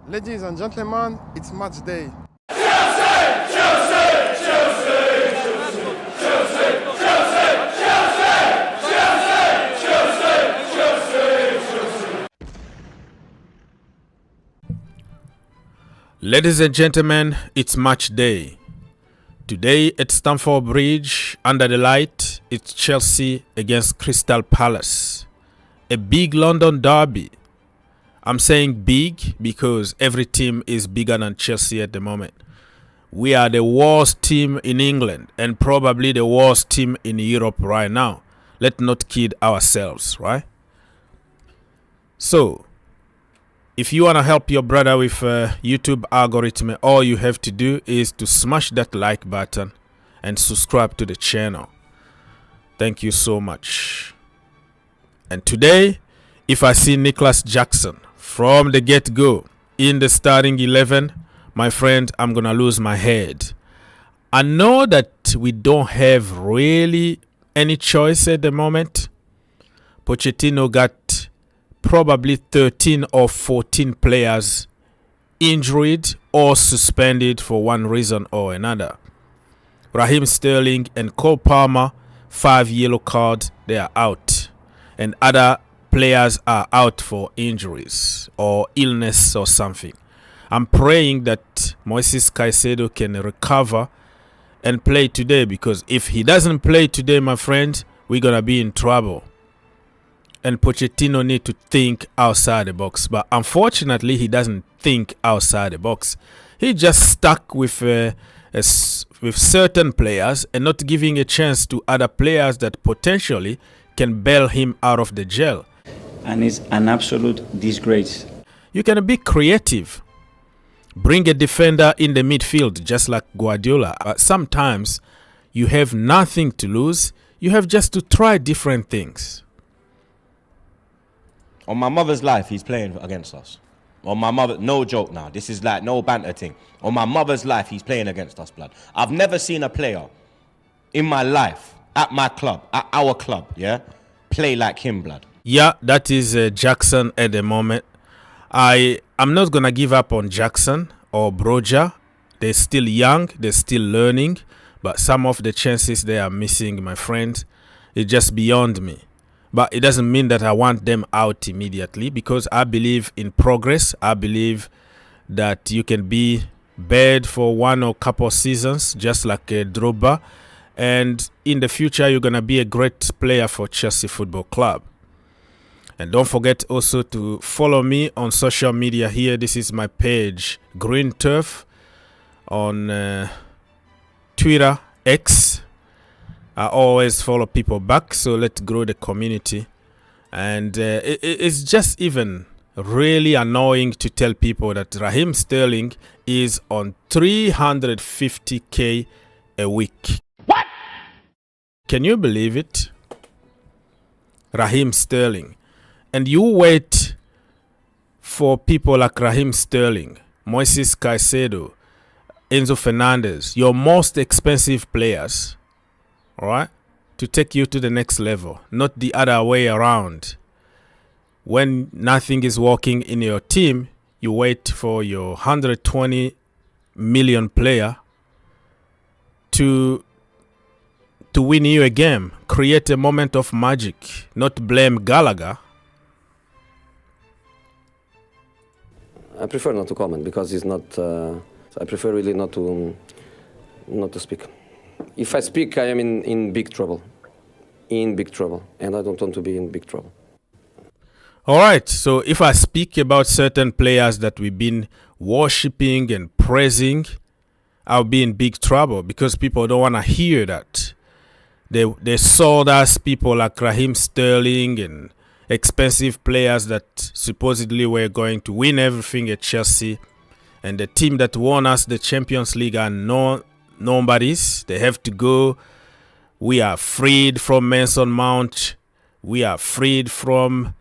Ladies and gentlemen, it's match day. Ladies and gentlemen, it's match day. Today at Stamford Bridge, under the light, it's Chelsea against Crystal Palace. A big London derby. I'm saying big because every team is bigger than Chelsea at the moment. We are the worst team in England and probably the worst team in Europe right now. Let's not kid ourselves, right? So, if you want to help your brother with YouTube algorithm, all you have to do is to smash that like button and subscribe to the channel. Thank you so much. And today, if I see Nicholas Jackson from the get-go in the starting 11, my friend, I'm going to lose my head. I know that we don't have really any choice at the moment. Pochettino got probably 13 or 14 players injured or suspended for one reason or another. Raheem Sterling and Cole Palmer, 5 yellow cards, they are out. And other players are out for injuries or illness or something. I'm praying that Moises Caicedo can recover and play today, because if he doesn't play today, my friend, we're going to be in trouble. And Pochettino need to think outside the box. But unfortunately, he doesn't think outside the box. He just stuck with certain players and not giving a chance to other players that potentially can bail him out of the jail. And it's an absolute disgrace. You can be creative. Bring a defender in the midfield, just like Guardiola. Sometimes you have nothing to lose. You have just to try different things. On my mother's life, he's playing against us. On my mother, no joke now. This is like no banter thing. On my mother's life, he's playing against us, blood. I've never seen a player in my life, at my club, at our club, yeah, play like him, blood. Yeah, that is Jackson at the moment. I'm not going to give up on Jackson or Broja. They're still young. They're still learning. But some of the chances they are missing, my friend, is just beyond me. But it doesn't mean that I want them out immediately, because I believe in progress. I believe that you can be bad for one or couple seasons, just like Drogba. And in the future, you're going to be a great player for Chelsea Football Club. And don't forget also to follow me on social media here. This is my page, Green Turf, on Twitter, X. I always follow people back, so let's grow the community. And it's just even really annoying to tell people that Raheem Sterling is on 350k a week. What? Can you believe it? Raheem Sterling. And you wait for people like Raheem Sterling, Moises Caicedo, Enzo Fernandez, your most expensive players, all right, to take you to the next level, not the other way around. When nothing is working in your team, you wait for your 120 million player to win you a game, create a moment of magic, not blame Gallagher. I prefer not to comment because it's not. I prefer really not to speak. If I speak, I am in big trouble. In big trouble, and I don't want to be in big trouble. All right. So if I speak about certain players that we've been worshipping and praising, I'll be in big trouble because people don't want to hear that. They sold us people like Raheem Sterling and expensive players that supposedly were going to win everything at Chelsea, and the team that won us the Champions League are nobodies. They have to go. We are freed from Mason Mount. We are freed from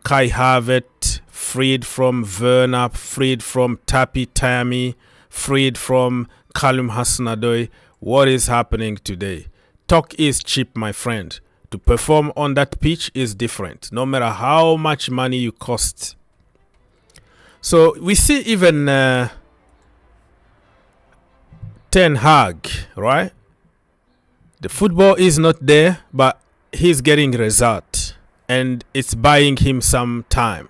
Kai Havertz, freed from Werner, freed from Tapi Tammy, freed from Callum Hudson-Odoi. What is happening today? Talk is cheap, my friend. To perform on that pitch is different, no matter how much money you cost. So we see even Ten Hag, right? The football is not there, but he's getting result, and it's buying him some time.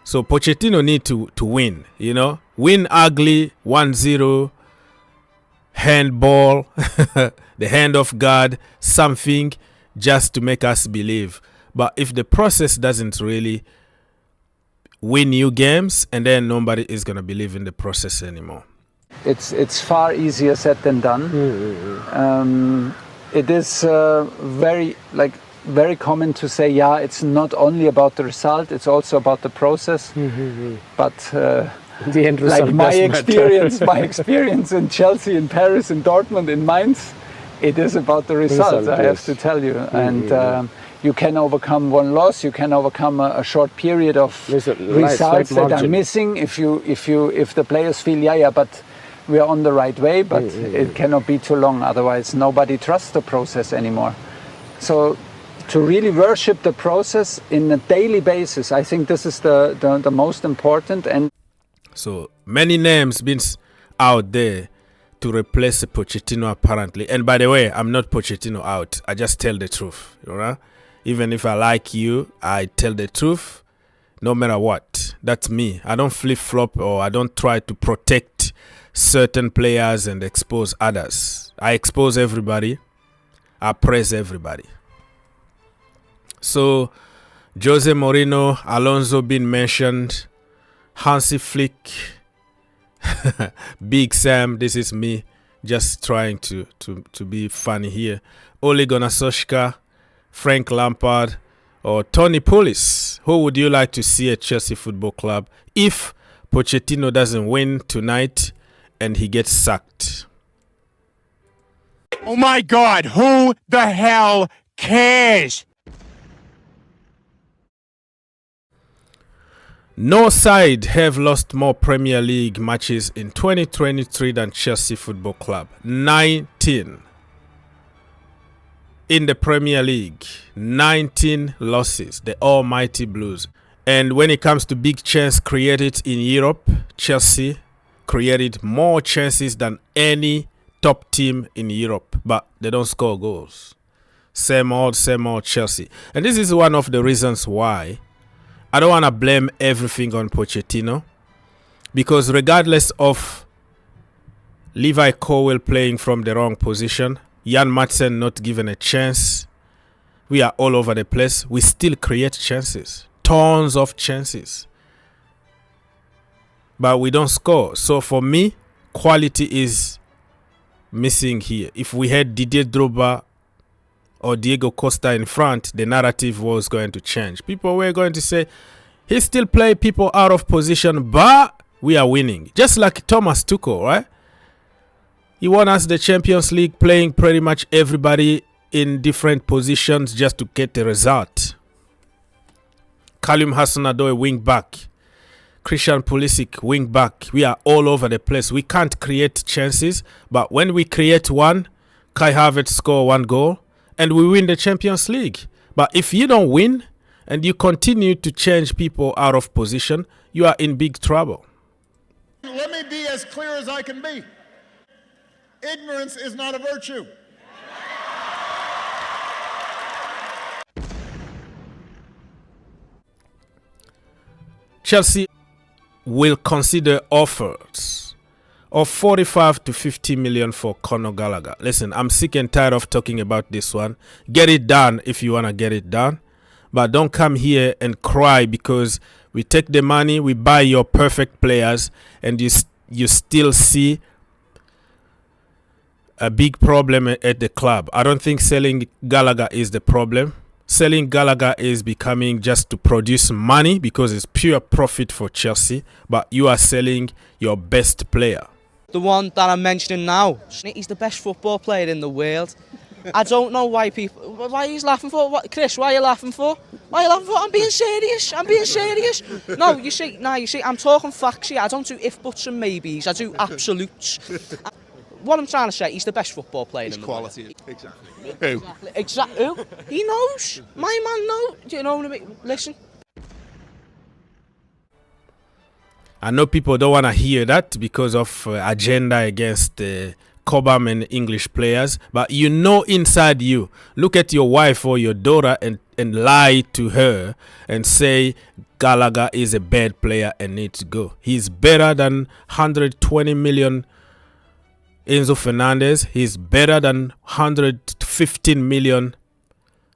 So Pochettino need to win, you know, win ugly 1-0, handball, the hand of God, something just to make us believe. But if the process doesn't really win new games, and then nobody is going to believe in the process anymore. It's far easier said than done. It is very common to say, yeah, it's not only about the result, it's also about the process. But the end result, like my experience in Chelsea, in Paris, in Dortmund, in Mainz, it is about the result. I have to tell you. And you can overcome one loss, you can overcome a short period of results that are missing if the players feel, but we are on the right way, but it cannot be too long, otherwise nobody trusts the process anymore. So to really worship the process in a daily basis, I think this is the most important. And so many names been out there to replace Pochettino apparently. And by the way, I'm not Pochettino out. I just tell the truth, you know? Even if I like you, I tell the truth no matter what. That's me. I don't flip-flop, or I don't try to protect certain players and expose others. I expose everybody. I praise everybody. So Jose Mourinho, Alonso been mentioned, Hansi Flick, Big Sam, this is me just trying to be funny here. Ole Gunnar Solskjaer, Frank Lampard, or Tony Pulis. Who would you like to see at Chelsea Football Club if Pochettino doesn't win tonight and he gets sacked? Oh my God, who the hell cares? No side have lost more Premier League matches in 2023 than Chelsea Football Club. 19. In the Premier League, 19 losses, the almighty Blues. And when it comes to big chance created in Europe, Chelsea created more chances than any top team in Europe, but they don't score goals. Same old Chelsea. And this is one of the reasons why I don't want to blame everything on Pochettino, because regardless of Levi Colwill playing from the wrong position, Jan Madsen not given a chance, we are all over the place, we still create chances, tons of chances, but we don't score. So for me, quality is missing here. If we had Didier Drogba or Diego Costa in front, the narrative was going to change. People were going to say, he still play people out of position, but we are winning. Just like Thomas Tuchel, right? He won us the Champions League playing pretty much everybody in different positions just to get the result. Kalim Hudson-Odoi, wing back. Christian Pulisic, wing back. We are all over the place. We can't create chances, but when we create one, Kai Havertz score one goal, and we win the Champions League. But if you don't win and you continue to change people out of position, you are in big trouble. Let me be as clear as I can be. Ignorance is not a virtue. Chelsea will consider offers of 45 to 50 million for Conor Gallagher. Listen, I'm sick and tired of talking about this one. Get it done if you want to get it done. But don't come here and cry because we take the money, we buy your perfect players, and you still see a big problem at the club. I don't think selling Gallagher is the problem. Selling Gallagher is becoming just to produce money because it's pure profit for Chelsea, but you are selling your best player. The one that I'm mentioning now, he's the best football player in the world. I don't know why he's laughing for. Chris, why are you laughing for? Why are you laughing for? I'm being serious. No, you see, I'm talking facts here. I don't do if, buts and maybes. I do absolutes. What I'm trying to say, he's the best football player in the world. Quality, exactly. Exactly. Who? He knows. My man knows. Do you know what I mean? Listen. I know people don't want to hear that because of agenda against Cobham and English players, but you know inside you, look at your wife or your daughter and lie to her and say Gallagher is a bad player and needs to go. He's better than 120 million Enzo Fernandez. He's better than 115 million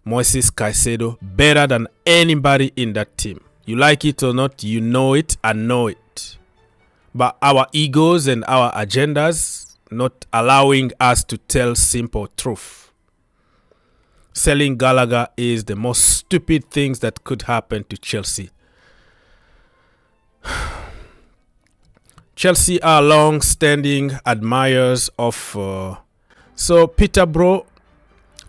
Moises Caicedo. Better than anybody in that team. You like it or not, you know it, I know it. But our egos and our agendas not allowing us to tell simple truth. Selling Gallagher is the most stupid things that could happen to Chelsea. Chelsea are long-standing admirers of Peterborough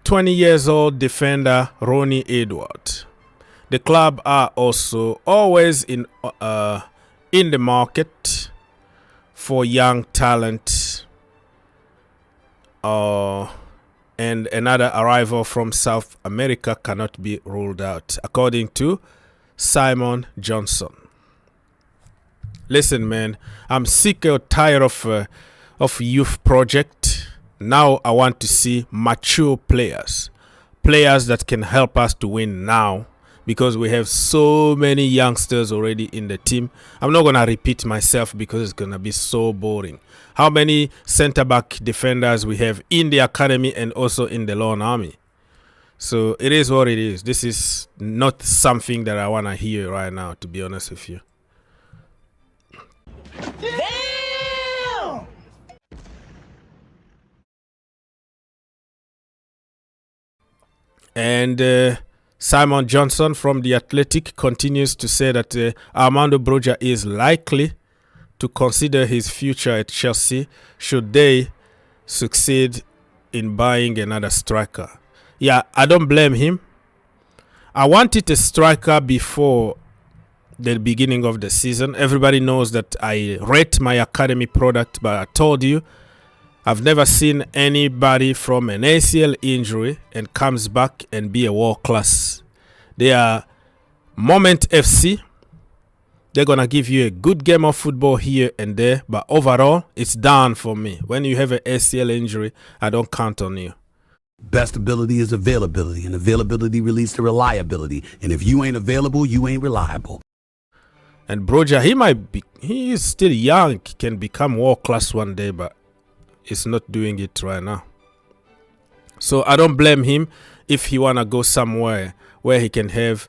20 years old defender Ronnie Edward. The club are also always in the market for young talent. And another arrival from South America cannot be ruled out, according to Simon Johnson. Listen, man, I'm sick or tired of youth project. Now I want to see mature players that can help us to win now, because we have so many youngsters already in the team. I'm not gonna repeat myself because it's gonna be so boring. How many centre-back defenders we have in the academy and also in the loan army? So it is what it is. This is not something that I want to hear right now, to be honest with you. Damn! And Simon Johnson from The Athletic continues to say that Armando Broja is likely to consider his future at Chelsea should they succeed in buying another striker. Yeah, I don't blame him. I wanted a striker before the beginning of the season. Everybody knows that I rate my academy product, but I told you, I've never seen anybody from an ACL injury and comes back and be a world class. They are Moment FC. They're going to give you a good game of football here and there, but overall, it's done for me. When you have an ACL injury, I don't count on you. Best ability is availability, and availability leads to reliability. And if you ain't available, you ain't reliable. And Broja, he is still young, can become world class one day, but he's not doing it right now. So I don't blame him if he want to go somewhere where he can have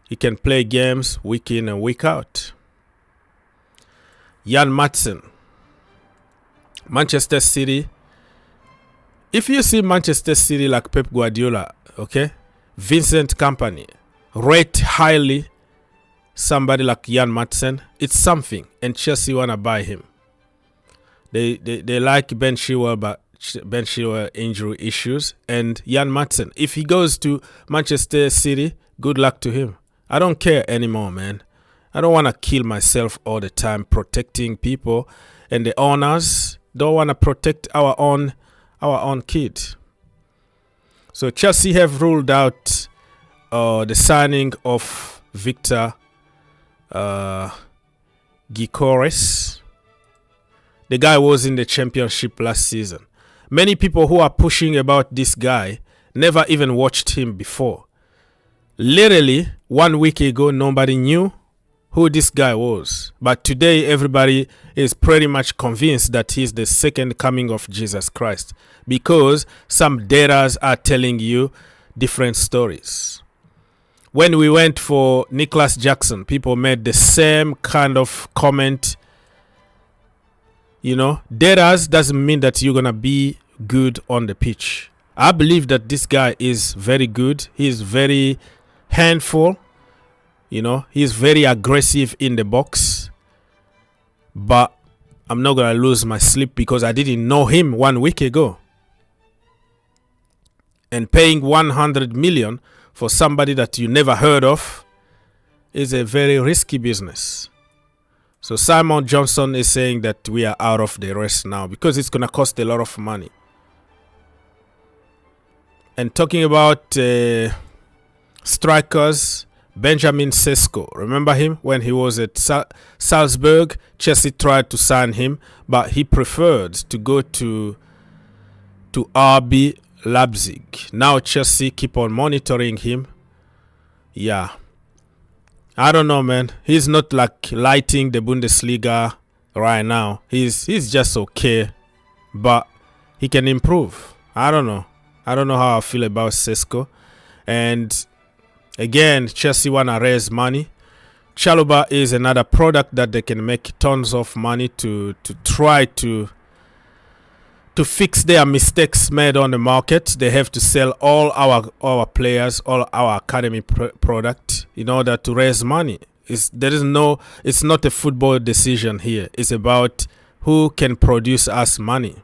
he can play games week in and week out. Jan Madsen, Manchester City. If you see Manchester City like Pep Guardiola, okay, Vincent Kompany, rate highly somebody like Jan Madsen, it's something, and Chelsea want to buy him. They like Ben Chilwell, but Ben Chilwell injury issues, and Jan Madsen, if he goes to Manchester City, good luck to him. I don't care anymore, man. I don't want to kill myself all the time protecting people, and the owners don't want to protect our own kid. So Chelsea have ruled out the signing of Victor Gyokeres. The guy was in the championship last season. Many people who are pushing about this guy never even watched him before. Literally 1 week ago, nobody knew who this guy was. But today, everybody is pretty much convinced that he's the second coming of Jesus Christ, because some data are telling you different stories. When we went for Nicholas Jackson, people made the same kind of comment. You know, data doesn't mean that you're going to be good on the pitch. I believe that this guy is very good. He's very handful. You know, he's very aggressive in the box. But I'm not going to lose my sleep because I didn't know him 1 week ago. And paying 100 million for somebody that you never heard of is a very risky business. So Simon Johnson is saying that we are out of the race now because it's going to cost a lot of money. And talking about strikers, Benjamin Sesko. Remember him when he was at Salzburg? Chelsea tried to sign him, but he preferred to go to RB Leipzig. Now Chelsea keep on monitoring him. Yeah. I don't know, man. He's not like lighting the Bundesliga right now. He's just okay, but he can improve. I don't know how I feel about Sesko. And again, Chelsea want to raise money. Chalobah is another product that they can make tons of money to try to fix their mistakes made on the market. They have to sell all our players, all our academy product in order to raise money. It's not a football decision here. It's about who can produce us money.